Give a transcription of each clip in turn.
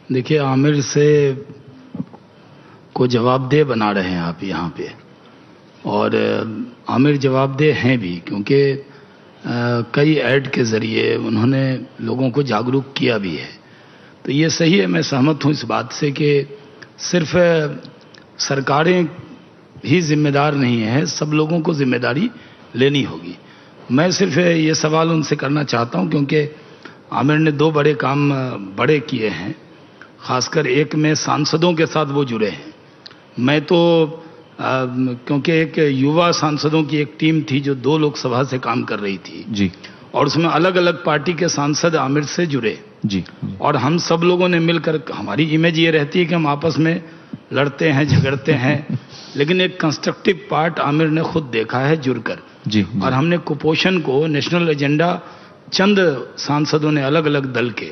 देखिए, आमिर से को जवाबदेह बना रहे हैं आप यहाँ पे, और आमिर जवाबदेह हैं भी, क्योंकि कई ऐड के ज़रिए उन्होंने लोगों को जागरूक किया भी है। तो ये सही है, मैं सहमत हूँ इस बात से कि सिर्फ सरकारें ही जिम्मेदार नहीं है, सब लोगों को जिम्मेदारी लेनी होगी। मैं सिर्फ ये सवाल उनसे करना चाहता हूँ, क्योंकि आमिर ने दो बड़े काम बड़े किए हैं, खासकर एक में सांसदों के साथ वो जुड़े हैं। मैं तो क्योंकि एक युवा सांसदों की एक टीम थी जो 2 लोकसभा से काम कर रही थी जी, और उसमें अलग अलग पार्टी के सांसद आमिर से जुड़े जी, और हम सब लोगों ने मिलकर, हमारी इमेज ये रहती है कि हम आपस में लड़ते हैं, झगड़ते हैं, लेकिन एक कंस्ट्रक्टिव पार्ट आमिर ने खुद देखा है जुड़कर। जी, और हमने कुपोषण को नेशनल एजेंडा चंद सांसदों ने अलग अलग दल के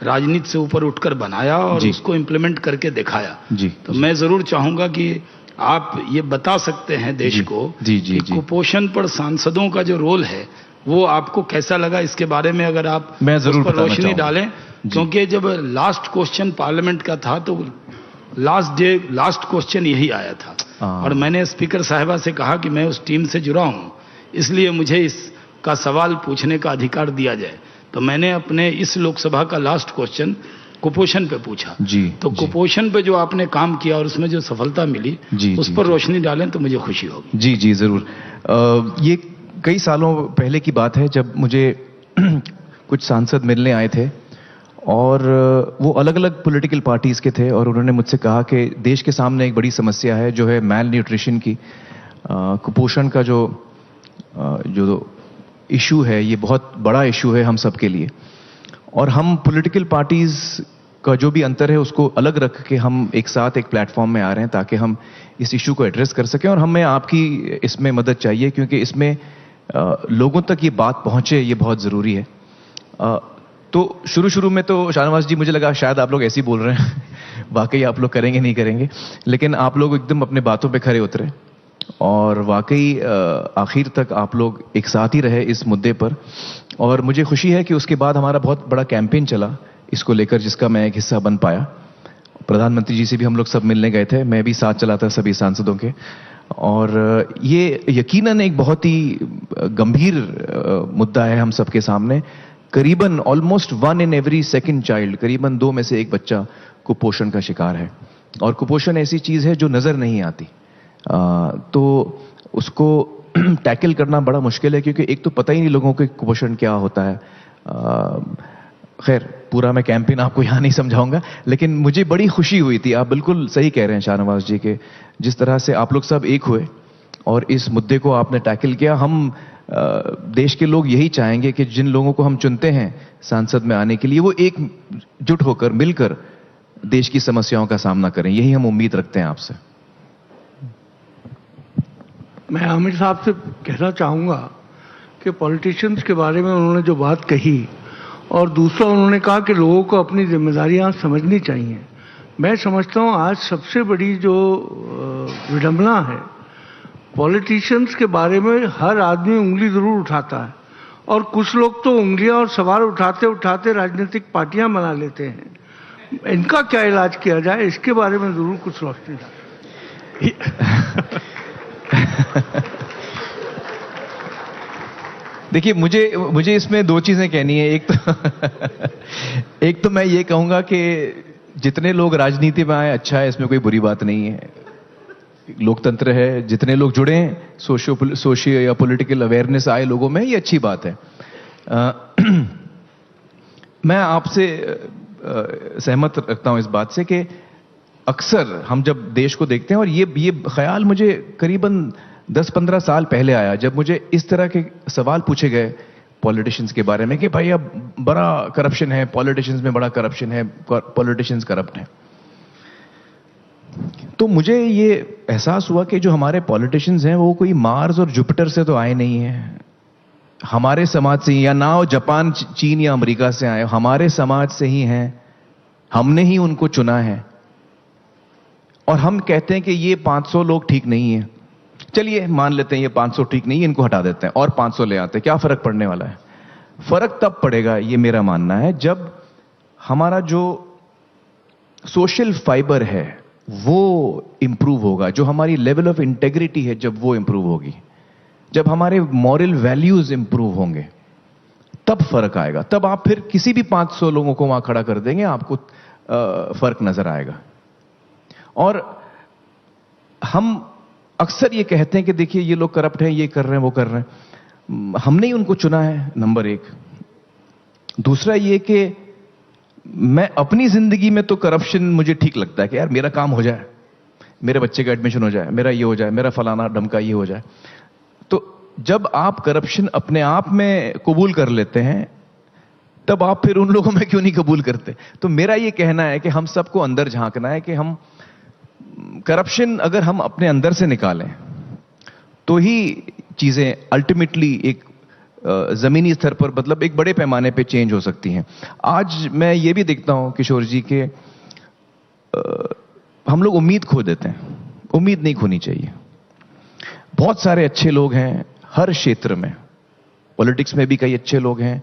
राजनीति से ऊपर उठकर बनाया और उसको इम्प्लीमेंट करके दिखाया। तो मैं जरूर चाहूंगा कि आप ये बता सकते हैं देश को कि कुपोषण पर सांसदों का जो रोल है वो आपको कैसा लगा, इसके बारे में अगर आप उस पर रोशनी डालें। क्योंकि जब लास्ट क्वेश्चन पार्लियामेंट का था तो लास्ट क्वेश्चन यही आया था और मैंने स्पीकर साहिबा से कहा कि मैं उस टीम से जुड़ा हूं, इसलिए मुझे इसका सवाल पूछने का अधिकार दिया जाए। तो मैंने अपने इस लोकसभा का लास्ट क्वेश्चन कुपोषण पे पूछा। तो कुपोषण पे जो आपने काम किया और उसमें जो सफलता मिली, उस पर रोशनी डालें तो मुझे खुशी होगी। जी जी जरूर। ये कई सालों पहले की बात है जब मुझे कुछ सांसद मिलने आए थे और वो अलग अलग पॉलिटिकल पार्टीज के थे और उन्होंने मुझसे कहा कि देश के सामने एक बड़ी समस्या है जो है मैल न्यूट्रिशन की। कुपोषण का जो इशू है, ये बहुत बड़ा इशू है हम सब के लिए, और हम पॉलिटिकल पार्टीज का जो भी अंतर है उसको अलग रख के हम एक साथ एक प्लेटफॉर्म में आ रहे हैं ताकि हम इस इशू को एड्रेस कर सकें। और हमें आपकी इसमें मदद चाहिए क्योंकि इसमें लोगों तक ये बात पहुंचे, ये बहुत ज़रूरी है। तो शुरू में तो शाहनवाज जी मुझे लगा शायद आप लोग ऐसे ही बोल रहे हैं वाकई आप लोग करेंगे नहीं करेंगे, लेकिन आप लोग एकदम अपने बातों पे खरे उतरे और वाकई आखिर तक आप लोग एक साथ ही रहे इस मुद्दे पर। और मुझे खुशी है कि उसके बाद हमारा बहुत बड़ा कैंपेन चला इसको लेकर, जिसका मैं एक हिस्सा बन पाया। प्रधानमंत्री जी से भी हम लोग सब मिलने गए थे, मैं भी साथ चला था सभी सांसदों के। और ये यकीनन एक बहुत ही गंभीर मुद्दा है हम सबके सामने। करीबन almost 1 in every second child, करीबन 2 में से 1 बच्चा कुपोषण का शिकार है। और कुपोषण ऐसी चीज है जो नजर नहीं आती, तो उसको टैकल करना बड़ा मुश्किल है क्योंकि एक तो पता ही नहीं लोगों को कुपोषण क्या होता है। खैर पूरा मैं कैंपेन आपको यहाँ नहीं समझाऊंगा, लेकिन मुझे बड़ी खुशी हुई थी। आप बिल्कुल सही कह रहे हैं शाहनवाज जी के, जिस तरह से आप लोग सब एक हुए और इस मुद्दे को आपने टैकल किया। हम देश के लोग यही चाहेंगे कि जिन लोगों को हम चुनते हैं संसद में आने के लिए वो एकजुट होकर मिलकर देश की समस्याओं का सामना करें, यही हम उम्मीद रखते हैं आपसे। मैं आमिर साहब से कहना चाहूँगा कि पॉलिटिशियंस के बारे में उन्होंने जो बात कही और दूसरा उन्होंने कहा कि लोगों को अपनी जिम्मेदारियां समझनी चाहिए। मैं समझता हूँ आज सबसे बड़ी जो विडंबना है, पॉलिटिशियंस के बारे में हर आदमी उंगली जरूर उठाता है और कुछ लोग तो उंगलियां और सवाल उठाते उठाते राजनीतिक पार्टियां बना लेते हैं। इनका क्या इलाज किया जाए, इसके बारे में जरूर कुछ रोशनी डालें। देखिए मुझे इसमें 2 चीजें कहनी है। एक तो मैं ये कहूंगा कि जितने लोग राजनीति में आए अच्छा है, इसमें कोई बुरी बात नहीं है, लोकतंत्र है। जितने लोग जुड़े हैं सोशियो या पॉलिटिकल अवेयरनेस आए लोगों में, ये अच्छी बात है। मैं आपसे सहमत रखता हूं इस बात से कि अक्सर हम जब देश को देखते हैं, और ये ख्याल मुझे करीबन 10-15 साल पहले आया जब मुझे इस तरह के सवाल पूछे गए पॉलिटिशियंस के बारे में कि भाई अब बड़ा करप्शन है, पॉलिटिशियंस में बड़ा करप्शन है, पॉलिटिशियंस करप्ट हैं। तो मुझे ये एहसास हुआ कि जो हमारे पॉलिटिशियंस हैं वो कोई मार्स और जुपिटर से तो आए नहीं हैं, हमारे समाज से ही, या ना वो जापान, चीन या अमेरिका से आए, हमारे समाज से ही हैं। हमने ही उनको चुना है और हम कहते हैं कि ये 500 लोग ठीक नहीं है। चलिए मान लेते हैं ये 500 ठीक नहीं है, इनको हटा देते हैं और 500 ले आते हैं, क्या फर्क पड़ने वाला है? फर्क तब पड़ेगा, ये मेरा मानना है, जब हमारा जो सोशल फाइबर है वो इंप्रूव होगा, जो हमारी लेवल ऑफ इंटेग्रिटी है जब वो इंप्रूव होगी, जब हमारे मॉरल वैल्यूज इंप्रूव होंगे, तब फर्क आएगा। तब आप फिर किसी भी 500 लोगों को वहां खड़ा कर देंगे, आपको फर्क नजर आएगा। और हम अक्सर ये कहते हैं कि देखिए ये लोग करप्ट हैं, ये कर रहे हैं, वो कर रहे हैं। हमने ही उनको चुना है, नंबर एक। दूसरा ये कि मैं अपनी जिंदगी में तो करप्शन मुझे ठीक लगता है कि यार मेरा काम हो जाए, मेरे बच्चे का एडमिशन हो जाए, मेरा ये हो जाए, मेरा फलाना ढमका ये हो जाए। तो जब आप करप्शन अपने आप में कबूल कर लेते हैं, तब आप फिर उन लोगों में क्यों नहीं कबूल करते? तो मेरा ये कहना है कि हम सबको अंदर झांकना है कि हम करप्शन अगर हम अपने अंदर से निकालें तो ही चीजें अल्टीमेटली एक जमीनी स्तर पर, मतलब एक बड़े पैमाने पे चेंज हो सकती हैं। आज मैं ये भी देखता हूं किशोर जी के हम लोग उम्मीद खो देते हैं। उम्मीद नहीं खोनी चाहिए। बहुत सारे अच्छे लोग हैं हर क्षेत्र में, पॉलिटिक्स में भी कई अच्छे लोग हैं,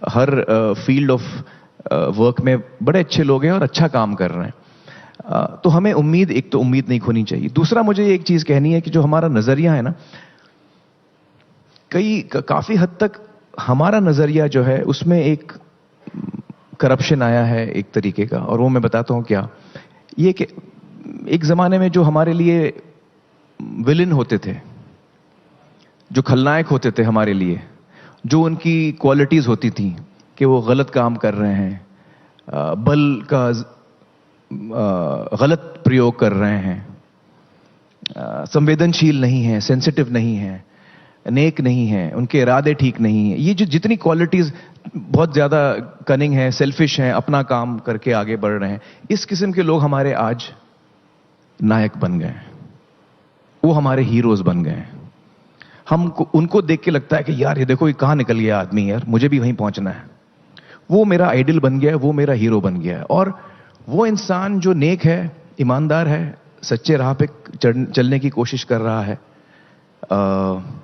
हर फील्ड ऑफ वर्क में बड़े अच्छे लोग हैं और अच्छा काम कर रहे हैं। तो हमें एक तो उम्मीद नहीं खोनी चाहिए। दूसरा मुझे एक चीज कहनी है कि जो हमारा नजरिया है ना, काफी हद तक हमारा नजरिया जो है उसमें एक करप्शन आया है एक तरीके का, और वो मैं बताता हूं क्या। ये कि एक जमाने में जो हमारे लिए विलेन होते थे, जो खलनायक होते थे हमारे लिए, जो उनकी क्वालिटीज होती थी कि वो गलत काम कर रहे हैं, बल का गलत प्रयोग कर रहे हैं, संवेदनशील नहीं है, सेंसिटिव नहीं है, नेक नहीं है, उनके इरादे ठीक नहीं है, ये जो जितनी क्वालिटीज बहुत ज्यादा कनिंग है, सेल्फिश हैं, अपना काम करके आगे बढ़ रहे हैं, इस किस्म के लोग हमारे आज नायक बन गए, वो हमारे हीरोज बन गए। हमको उनको देख के लगता है कि यार ये देखो ये कहां निकल गया आदमी, यार मुझे भी वहीं पहुंचना है। वो मेरा आइडल बन गया है, वो मेरा हीरो बन गया है। और वो इंसान जो नेक है, ईमानदार है, सच्चे राह पे चलने की कोशिश कर रहा है,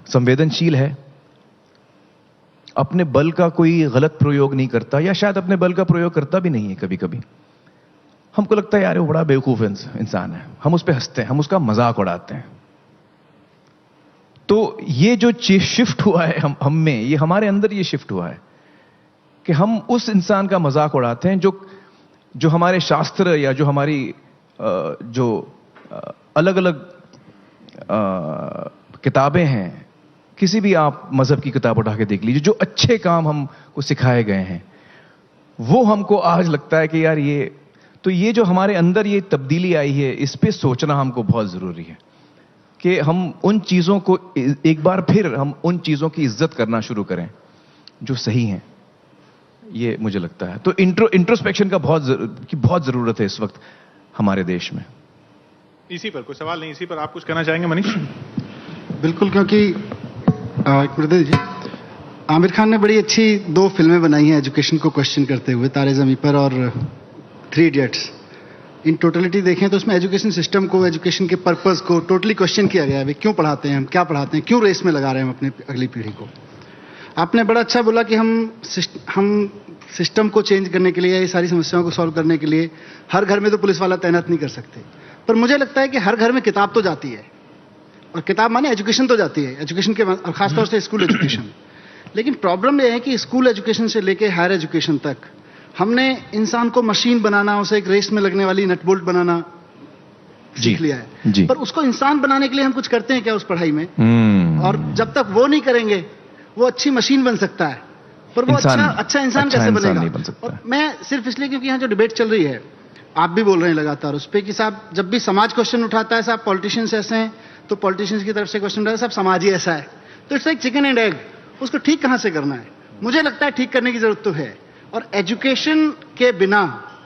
संवेदनशील है, अपने बल का कोई गलत प्रयोग नहीं करता, या शायद अपने बल का प्रयोग करता भी नहीं है। कभी कभी हमको लगता है यार वो बड़ा बेवकूफ इंसान है, हम उस पर हंसते हैं, हम उसका मजाक उड़ाते हैं। तो ये जो शिफ्ट हुआ है हम में, ये हमारे अंदर ये शिफ्ट हुआ है कि हम उस इंसान का मजाक उड़ाते हैं जो हमारे शास्त्र या जो हमारी जो अलग अलग किताबें हैं, किसी भी आप मजहब की किताब उठा के देख लीजिए, जो अच्छे काम हमको सिखाए गए हैं, वो हमको आज लगता है कि यार ये जो हमारे अंदर ये तब्दीली आई है, इस पे सोचना हमको बहुत जरूरी है कि हम उन चीजों को एक बार फिर हम उन चीजों की इज्जत करना शुरू करें जो सही हैं। ये मुझे लगता है। तो इंट्रोस्पेक्शन का बहुत जरूरत है इस वक्त हमारे देश में। इसी पर कोई सवाल नहीं, इसी पर आप कुछ कहना चाहेंगे मनीष? बिल्कुल, क्योंकि एक मिनट दीजिए। आमिर खान ने बड़ी अच्छी 2 फिल्में बनाई हैं एजुकेशन को क्वेश्चन करते हुए, तारे ज़मीं पर और 3 इडियट्स। इन टोटलिटी देखें तो उसमें एजुकेशन सिस्टम को, एजुकेशन के पर्पस को टोटली क्वेश्चन किया गया है। क्यों पढ़ाते हैं हम, क्या पढ़ाते हैं, क्यों रेस में लगा रहे हैं हम अपने अगली पीढ़ी को। आपने बड़ा अच्छा बोला कि हम सिस्टम को चेंज करने के लिए, ये सारी समस्याओं को सॉल्व करने के लिए हर घर में तो पुलिस वाला तैनात नहीं कर सकते, पर मुझे लगता है कि हर घर में किताब तो जाती है, और किताब माने एजुकेशन तो जाती है, एजुकेशन के और खासतौर से स्कूल एजुकेशन। लेकिन प्रॉब्लम यह है कि स्कूल एजुकेशन से लेके हायर एजुकेशन तक हमने इंसान को मशीन बनाना, उसे एक रेस में लगने वाली नट बोल्ट बनाना सीख लिया है। पर उसको इंसान बनाने के लिए हम कुछ करते हैं क्या उस पढ़ाई में? और जब तक वो नहीं करेंगे, वो अच्छी मशीन बन सकता है, पर वो अच्छा इंसान कैसे बनेगा? और मैं सिर्फ इसलिए क्योंकि यहाँ जो डिबेट चल रही है, आप भी बोल रहे हैं लगातार उस पर कि साहब जब भी समाज क्वेश्चन उठाता है, साहब पॉलिटिशियंस ऐसे हैं, तो पॉलिटिशियंस की तरफ से क्वेश्चन उठाता है साहब समाज ही ऐसा है। तो it's like chicken and egg, उसको ठीक कहां से करना है? मुझे लगता है ठीक करने की जरूरत तो है, और एजुकेशन के बिना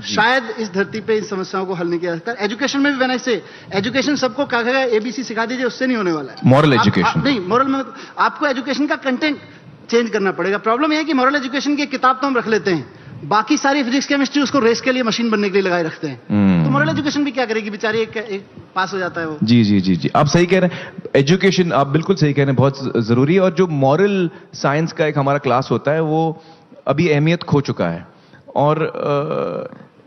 शायद इस धरती पे इन समस्याओं को हल नहीं किया जा सकता। एजुकेशन में भी मैंने से एजुकेशन सबको कहा एबीसी सिखा दीजिए, उससे नहीं होने वाला है। मॉरल एजुकेशन नहीं, मॉरल में आपको एजुकेशन का कंटेंट चेंज करना पड़ेगा। प्रॉब्लम यह है कि मॉरल एजुकेशन की किताब तो हम रख लेते हैं, बाकी सारी फिजिक्स केमिस्ट्री उसको रेस के लिए, मशीन बनने के लिए लगाए रखते हैं। तो मॉरल एजुकेशन भी क्या करेगी बेचारी, एक पास हो जाता है वो। जी, आप सही कह रहे हैं। एजुकेशन आप बिल्कुल सही कह रहे हैं, बहुत जरूरी है। और जो मॉरल साइंस का एक हमारा क्लास होता है, वो अभी अहमियत खो चुका है। और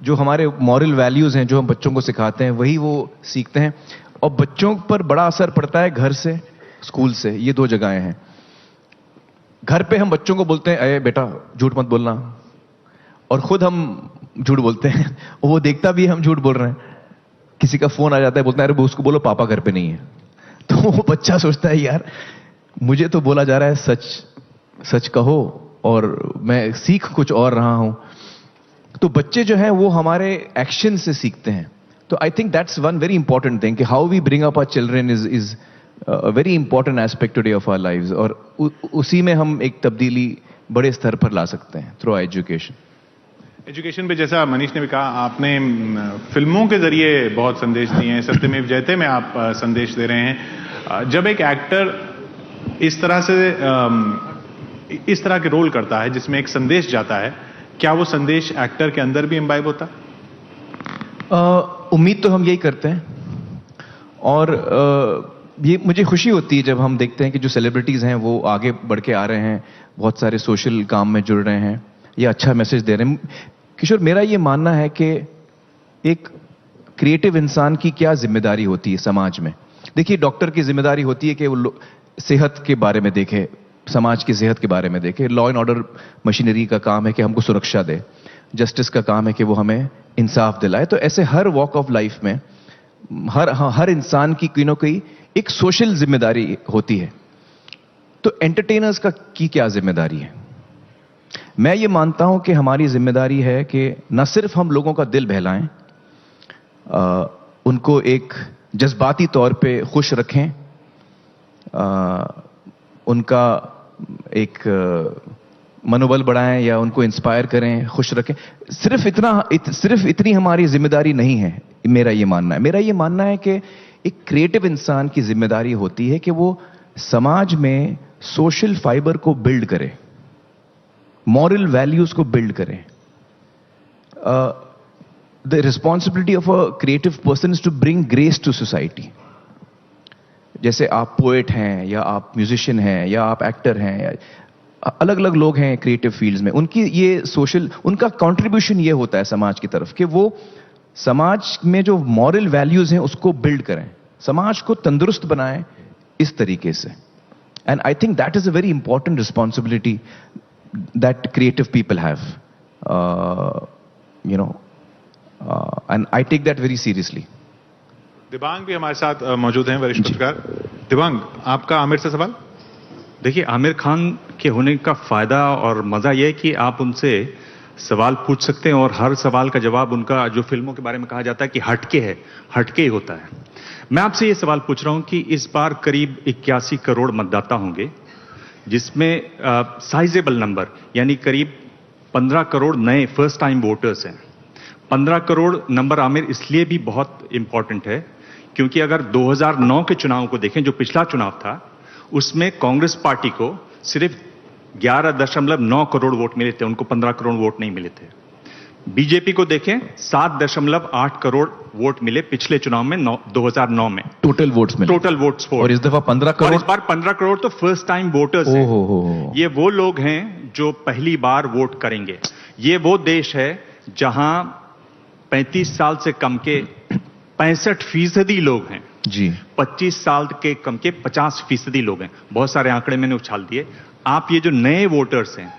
जो हमारे मॉरल वैल्यूज हैं जो हम बच्चों को सिखाते हैं वही वो सीखते हैं। और बच्चों पर बड़ा असर पड़ता है घर से, स्कूल से। ये दो जगहें हैं। घर पे हम बच्चों को बोलते हैं अरे बेटा झूठ मत बोलना, और खुद हम झूठ बोलते हैं। और वो देखता भी है हम झूठ बोल रहे हैं। किसी का फोन आ जाता है, बोलता है अरे उसको बोलो पापा घर पे नहीं है। तो वो बच्चा सोचता है यार मुझे तो बोला जा रहा है सच सच कहो, और मैं सीख कुछ और रहा हूं। तो बच्चे जो हैं वो हमारे एक्शन से सीखते हैं। तो I think that's one very important thing कि how we bring up our children is a very important aspect today of our lives. और उसी में हम एक तब्दीली बड़े स्तर पर ला सकते हैं थ्रू एजुकेशन। एजुकेशन पे जैसा मनीष ने भी कहा, आपने फिल्मों के जरिए बहुत संदेश दिए हैं। सत्यमेव जयते में आप संदेश दे रहे हैं। जब एक एक्टर इस तरह के रोल करता है जिसमें एक संदेश जाता है, क्या वो संदेश एक्टर के अंदर भी इम्बाइब होता? उम्मीद तो हम यही करते हैं। और ये मुझे खुशी होती है जब हम देखते हैं कि जो सेलिब्रिटीज हैं वो आगे बढ़ के आ रहे हैं, बहुत सारे सोशल काम में जुड़ रहे हैं, ये अच्छा मैसेज दे रहे हैं। किशोर, मेरा ये मानना है कि एक क्रिएटिव इंसान की क्या जिम्मेदारी होती है समाज में। देखिए, डॉक्टर की जिम्मेदारी होती है कि वो सेहत के बारे में देखे, समाज की सेहत के बारे में देखे। लॉ एंड ऑर्डर मशीनरी का काम है कि हमको सुरक्षा दे। जस्टिस का काम है कि वो हमें इंसाफ दिलाए। तो ऐसे हर वॉक ऑफ लाइफ में हर इंसान की कोई ना कोई एक सोशल जिम्मेदारी होती है। तो एंटरटेनर्स की क्या जिम्मेदारी है? मैं ये मानता हूं कि हमारी जिम्मेदारी है कि न सिर्फ हम लोगों का दिल बहलाएं, उनको एक जज्बाती तौर पे खुश रखें, उनका एक मनोबल बढ़ाएं या उनको इंस्पायर करें, खुश रखें। सिर्फ इतनी हमारी जिम्मेदारी नहीं है, मेरा ये मानना है। मेरा ये मानना है कि एक क्रिएटिव इंसान की जिम्मेदारी होती है कि वो समाज में सोशल फाइबर को बिल्ड करे, मॉरल वैल्यूज को बिल्ड करें। The responsibility of a creative person is to bring grace to society. जैसे आप पोएट हैं या आप म्यूजिशियन हैं या आप एक्टर हैं या अलग अलग लोग हैं क्रिएटिव फील्ड्स में, उनकी ये सोशल, उनका कंट्रीब्यूशन ये होता है समाज की तरफ कि वो समाज में जो मॉरल वैल्यूज हैं उसको बिल्ड करें, समाज को तंदुरुस्त बनाएं इस तरीके से। And I think that is a very important responsibility that creative people have, you know, and I take that very seriously. Dibang भी हमारे साथ मौजूद हैं, वरिष्ठ पत्रकार। दिबांग, आपका आमिर से सवाल। देखिए, आमिर खान के होने का फायदा और मजा यह है कि आप उनसे सवाल पूछ सकते हैं और हर सवाल का जवाब उनका, जो फिल्मों के बारे में कहा जाता है कि हटके है, हटके ही होता है। मैं आपसे ये सवाल पूछ रहा हूं कि इस बार करीब 81 करोड़ मतदाता होंगे, जिसमें साइजेबल नंबर यानी करीब 15 करोड़ नए फर्स्ट टाइम वोटर्स हैं। 15 करोड़ नंबर आमिर इसलिए भी बहुत इंपॉर्टेंट है क्योंकि अगर 2009 के चुनाव को देखें, जो पिछला चुनाव था, उसमें कांग्रेस पार्टी को सिर्फ 11.9 करोड़ वोट मिले थे, उनको 15 करोड़ वोट नहीं मिले थे। बीजेपी को देखें, 7.8 करोड़ वोट मिले पिछले चुनाव में 2009 में टोटल वोट्स मिले, टोटल वोट्स। और इस दफा 15 करोड़, इस बार 15 करोड़ तो फर्स्ट टाइम वोटर्स हैं। ये वो लोग हैं जो पहली बार वोट करेंगे। ये वो देश है जहां 35 साल से कम के 65% लोग हैं जी, 25 साल के कम के 50% लोग हैं। बहुत सारे आंकड़े मैंने उछाल दिए। आप ये जो नए वोटर्स हैं,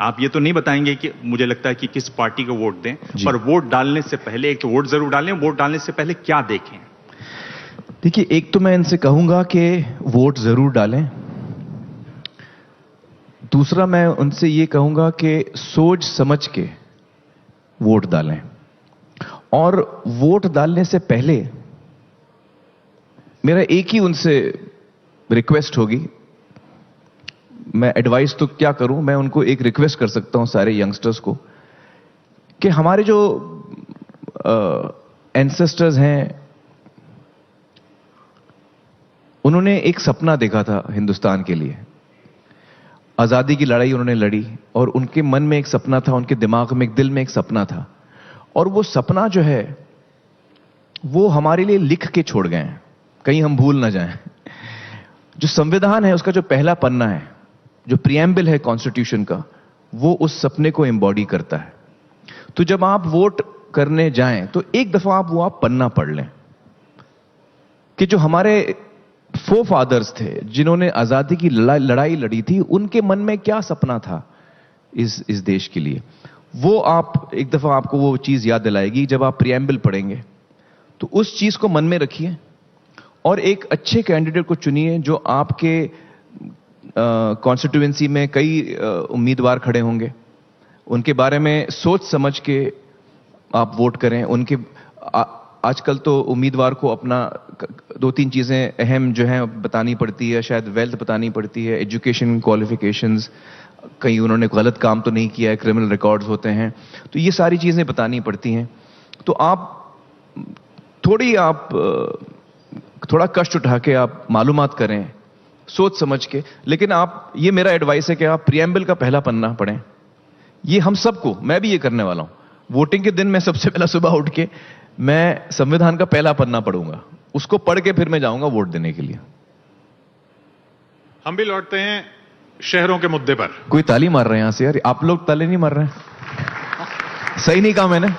आप ये तो नहीं बताएंगे कि मुझे लगता है कि किस पार्टी को वोट दें, पर वोट डालने से पहले एक तो वोट जरूर डालें, वोट डालने से पहले क्या देखें? देखिए, एक तो मैं इनसे कहूंगा कि वोट जरूर डालें। दूसरा, मैं उनसे ये कहूंगा कि सोच समझ के वोट डालें। और वोट डालने से पहले मेरा एक ही उनसे रिक्वेस्ट होगी, मैं एडवाइस तो क्या करूं, मैं उनको एक रिक्वेस्ट कर सकता हूं सारे यंगस्टर्स को कि हमारे जो एंसेस्टर्स हैं, उन्होंने एक सपना देखा था हिंदुस्तान के लिए। आजादी की लड़ाई उन्होंने लड़ी और उनके मन में एक सपना था, उनके दिमाग में, एक दिल में एक सपना था। और वो सपना जो है वो हमारे लिए लिख के छोड़ गए हैं, कहीं हम भूल ना जाएं। जो संविधान है उसका जो पहला पन्ना है, जो प्रिएम्बल है कॉन्स्टिट्यूशन का, वो उस सपने को एम्बॉडी करता है। तो जब आप वोट करने जाएं तो एक दफा आप पन्ना पढ़ लें कि जो हमारे फोरफादर्स थे जिन्होंने आजादी की लड़ाई लड़ी थी, उनके मन में क्या सपना था इस देश के लिए। वो आप एक दफा आपको वो चीज याद दिलाएगी जब आप प्रिएम्बल पढ़ेंगे। तो उस चीज को मन में रखिए और एक अच्छे कैंडिडेट को चुनिए जो आपके कॉन्स्टिट्यूएंसी में कई उम्मीदवार खड़े होंगे, उनके बारे में सोच समझ के आप वोट करें। उनके आजकल तो उम्मीदवार को अपना 2-3 चीजें अहम जो हैं बतानी पड़ती है, शायद वेल्थ बतानी पड़ती है, एजुकेशन क्वालिफिकेशंस, कहीं उन्होंने गलत काम तो नहीं किया है, क्रिमिनल रिकॉर्ड्स होते हैं, तो ये सारी चीजें बतानी पड़ती हैं। तो थोड़ा कष्ट उठा के आप मालूमात करें सोच समझ के। लेकिन ये मेरा एडवाइस है कि आप प्रिएम्बल का पहला पन्ना पढ़ें। ये हम सबको, मैं भी ये करने वाला हूं। वोटिंग के दिन मैं सबसे पहला सुबह उठ के मैं संविधान का पहला पन्ना पढ़ूंगा, उसको पढ़ के फिर मैं जाऊंगा वोट देने के लिए। हम भी लौटते हैं शहरों के मुद्दे पर। कोई ताली मार रहे हैं यहां से यार, आप लोग ताली नहीं मार रहे हैं, सही नहीं कहा मैंने।